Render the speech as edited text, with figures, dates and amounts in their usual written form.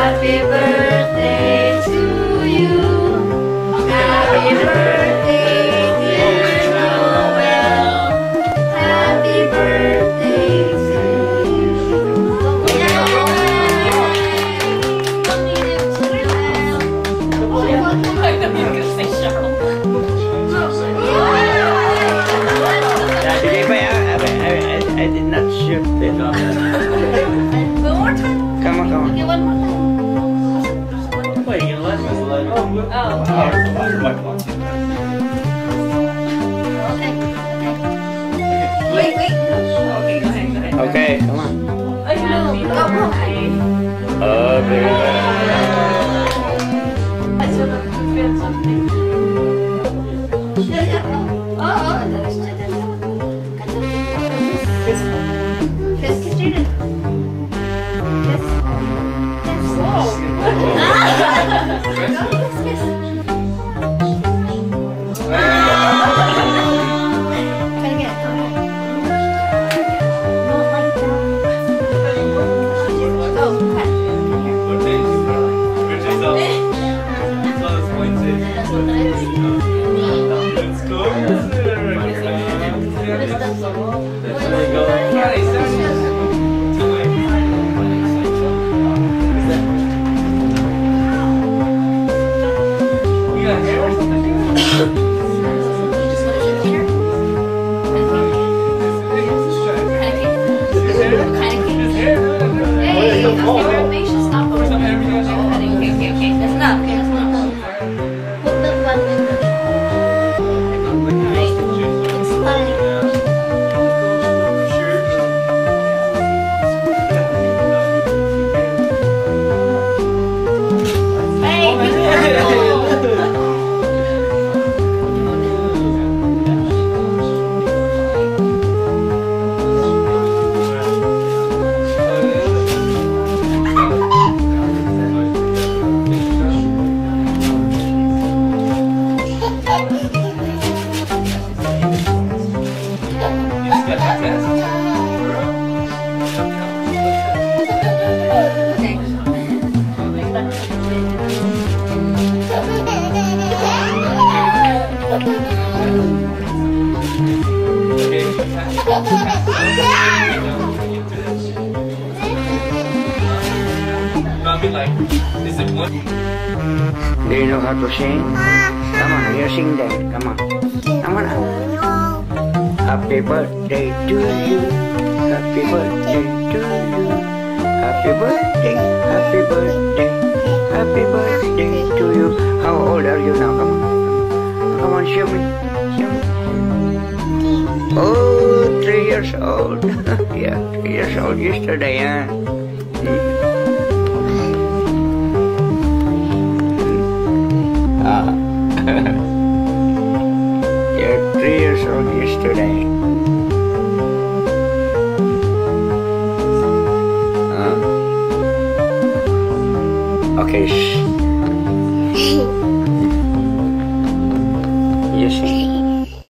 Happy birthday to you. Happy birthday, dear Noel. Happy birthday to you. I did not shoot it. One more time. Come on. Okay, one more time. Wait, you let me let go. Oh. Okay. Wait. Okay, go ahead. Okay, come on. Very good. Do you know how to sing? Come on, you sing then. Come on. Happy birthday to you. Happy birthday to you. Happy birthday. Happy birthday. Happy birthday to you. How old are you now? Come on, show me. Oh, 3 years old. Yeah, 3 years old yesterday, huh? You're 3 years old yesterday. Okay.